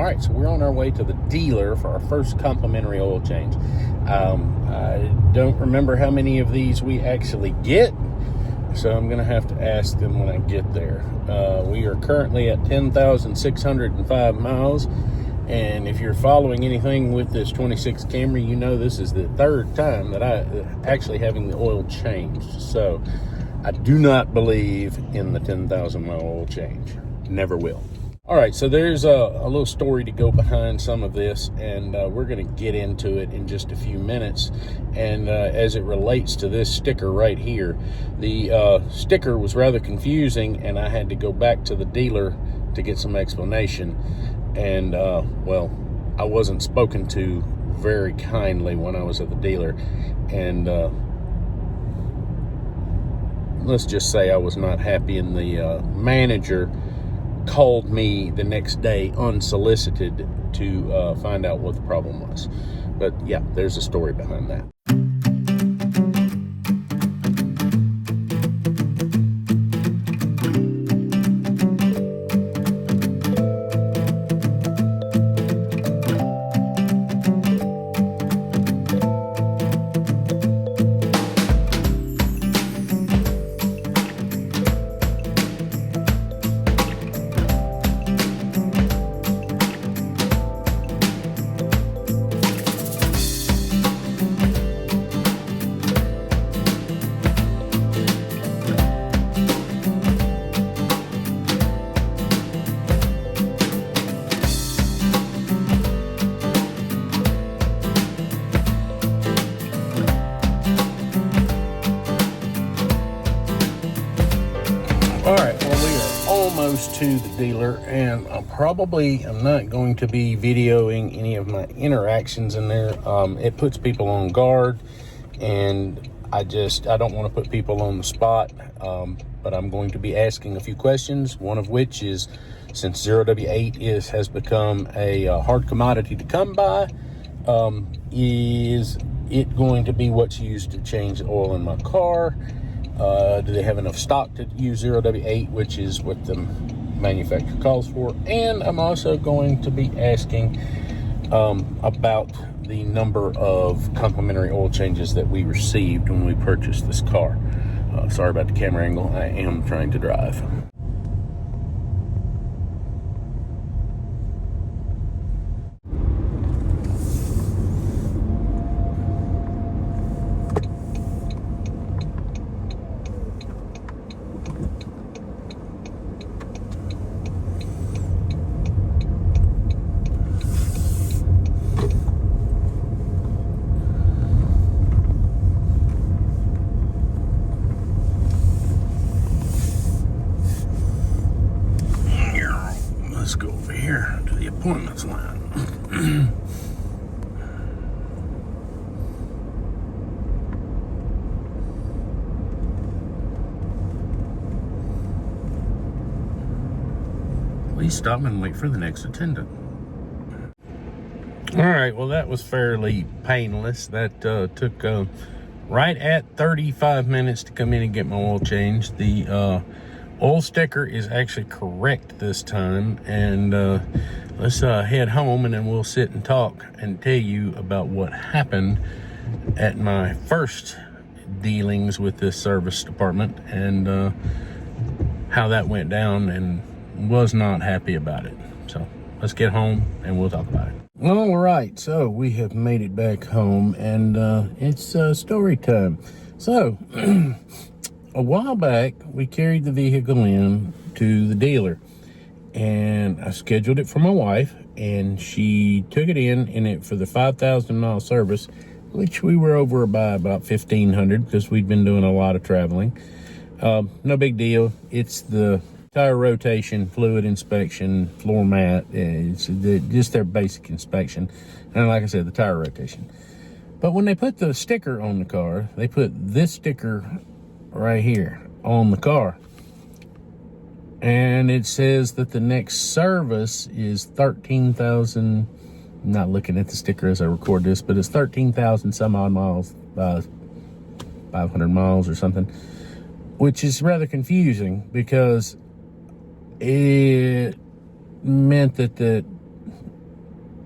All right, so we're on our way to the dealer for our first complimentary oil change. I don't remember how many of these we actually get, so I'm going to have to ask them when I get there. We are currently at 10,605 miles, and if you're following anything with this 26 Camry, you know this is the third time that I actually having the oil changed. So I do not believe in the 10,000 mile oil change. Never will. All right, so there's a little story to go behind some of this, and we're going to get into it in just a few minutes. And as it relates to this sticker right here, the sticker was rather confusing, and I had to go back to the dealer to get some explanation. And, well, I wasn't spoken to very kindly when I was at the dealer. And let's just say I was not happy, and the manager called me the next day unsolicited to find out what the problem was. But yeah, there's a story behind that. All right, well, we are almost to the dealer, and I'm not going to be videoing any of my interactions in there. It puts people on guard, and I don't want to put people on the spot, but I'm going to be asking a few questions, one of which is, since 0W8 has become a hard commodity to come by, is it going to be what's used to change the oil in my car? Do they have enough stock to use 0W8, which is what the manufacturer calls for? And I'm also going to be asking about the number of complimentary oil changes that we received when we purchased this car. Sorry about the camera angle. I am trying to drive. Let's go over here to the appointments line. Please stop and wait for the next attendant. All right, well, that was fairly painless. That took right at 35 minutes to come in and get my oil changed. The oil sticker is actually correct this time, and let's head home, and then we'll sit and talk and tell you about what happened at my first dealings with this service department, and how that went down, and was not happy about it. So let's get home and we'll talk about it. All right, so we have made it back home, and it's story time. So a while back, we carried the vehicle in to the dealer, and I scheduled it for my wife, and she took it in it for the 5,000 mile service, which we were over by about 1,500 because we'd been doing a lot of traveling. No big deal. It's the tire rotation, fluid inspection, floor mat. It's just their basic inspection. And like I said, the tire rotation. But when they put the sticker on the car, they put this sticker right here on the car, and it says that the next service is 13,000. I'm not looking at the sticker as I record this, but it's 13,000 some odd miles, 500 miles or something, which is rather confusing because it meant that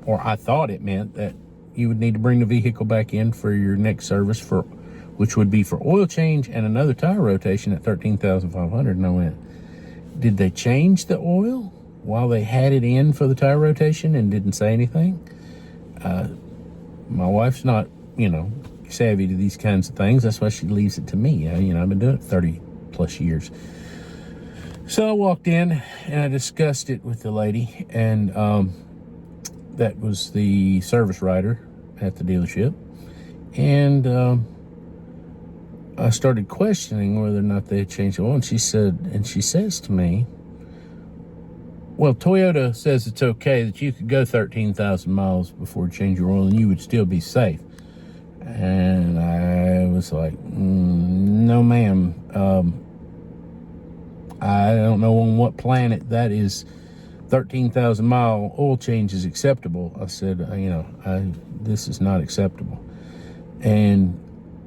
or I thought it meant that you would need to bring the vehicle back in for your next service, which would be for oil change and another tire rotation at $13,500. And I went, did they change the oil while they had it in for the tire rotation and didn't say anything? My wife's not, savvy to these kinds of things. That's why she leaves it to me. I've been doing it 30 plus years. So I walked in and I discussed it with the lady, and that was the service writer at the dealership. And I started questioning whether or not they had changed the oil. And she says to me, well, Toyota says it's okay that you could go 13,000 miles before you change your oil and you would still be safe. And I was like, no, ma'am. I don't know on what planet that is 13,000 mile oil change is acceptable. I said, this is not acceptable. And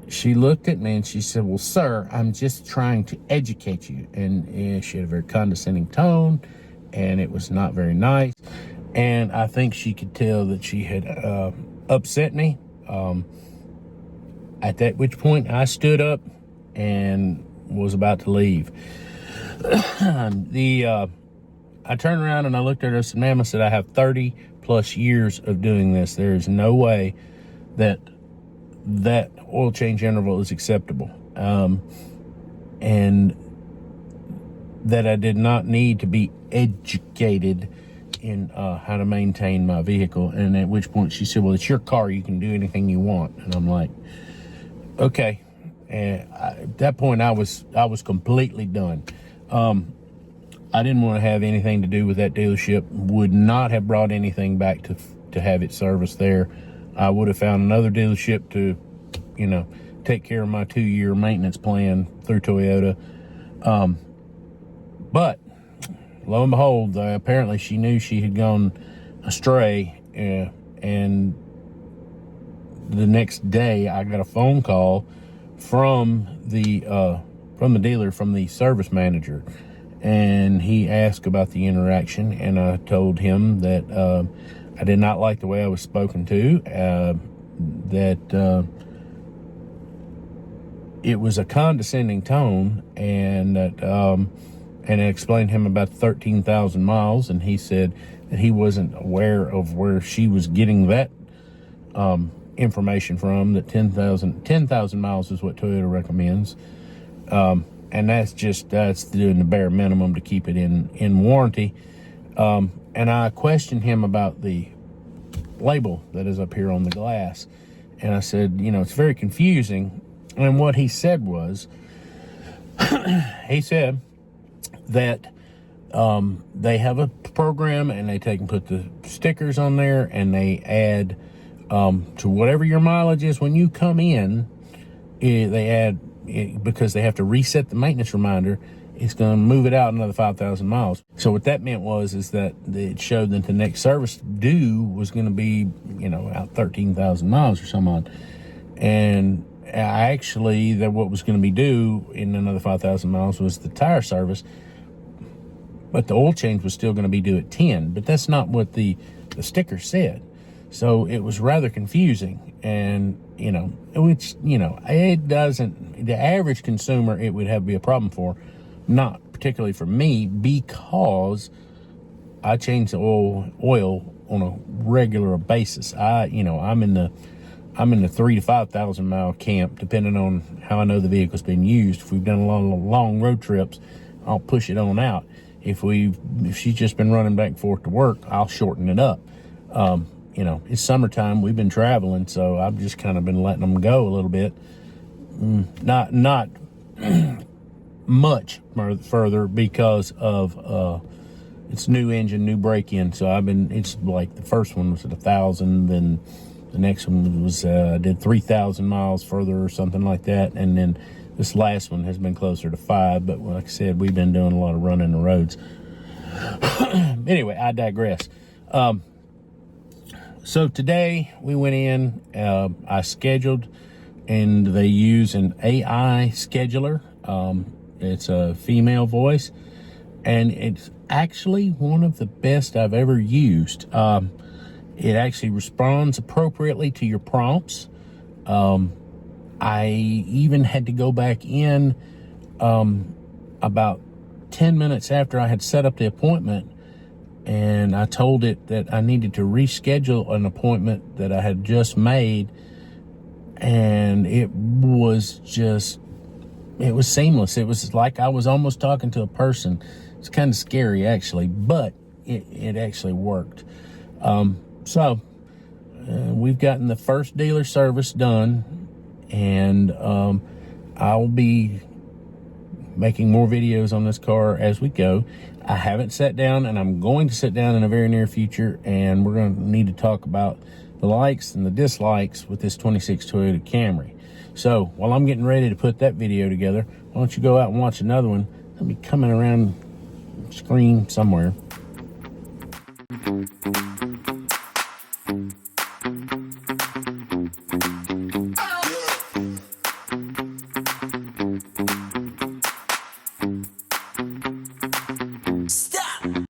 she looked at me and she said, well, sir, I'm just trying to educate you. And she had a very condescending tone, and it was not very nice. And I think she could tell that she had upset me. At that which point I stood up and was about to leave. I turned around and I looked at her and said, ma'am, I said, I have 30 plus years of doing this. There is no way that oil change interval is acceptable. And that I did not need to be educated in how to maintain my vehicle. And at which point she said, well, it's your car. You can do anything you want. And I'm like, okay. And at that point I was completely done. I didn't want to have anything to do with that dealership. Would not have brought anything back to have it serviced there. I would have found another dealership to, take care of my 2-year maintenance plan through Toyota. But lo and behold, apparently she knew she had gone astray. And the next day I got a phone call from the dealer, from the service manager. And he asked about the interaction, and I told him that I did not like the way I was spoken to, that it was a condescending tone, and that and I explained to him about 13,000 miles, and he said that he wasn't aware of where she was getting that information from, that 10,000 miles is what Toyota recommends. And that's doing the bare minimum to keep it in warranty. And I questioned him about the label that is up here on the glass. And I said, it's very confusing. And what he said was, he said that they have a program, and they take and put the stickers on there, and they add to whatever your mileage is when you come in, they add, because they have to reset the maintenance reminder, it's going to move it out another 5,000 miles. So what that meant is that it showed that the next service due was going to be, out 13,000 miles or some odd. And actually, what was going to be due in another 5,000 miles was the tire service, but the oil change was still going to be due at 10. But that's not what the sticker said. So it was rather confusing, and it doesn't, the average consumer, it would have to be a problem for, not particularly for me, because I change the oil on a regular basis. I'm in the 3,000 to 5,000 mile camp, depending on how I know the vehicle's been used. If we've done a lot of long road trips, I'll push it on out. If she's just been running back and forth to work, I'll shorten it up. It's summertime, we've been traveling, so I've just kind of been letting them go a little bit. Not much further, because of it's new engine, new break-in. So it's like the first one was at 1,000, then the next one was did 3,000 miles further or something like that, and then this last one has been closer to 5. But like I said, we've been doing a lot of running the roads. Anyway, I digress. So today we went in, I scheduled, and they use an AI scheduler. It's a female voice, and it's actually one of the best I've ever used. It actually responds appropriately to your prompts. I even had to go back in about 10 minutes after I had set up the appointment, and I told it that I needed to reschedule an appointment that I had just made, and it was seamless. It was like I was almost talking to a person. It's kind of scary, actually, but it actually worked. We've gotten the first dealer service done, and I'll be making more videos on this car as we go. I haven't sat down, and I'm going to sit down in a very near future, and we're going to need to talk about the likes and the dislikes with this 26 Toyota Camry. So while I'm getting ready to put that video together, why don't you go out and watch another one? It'll be coming around the screen somewhere.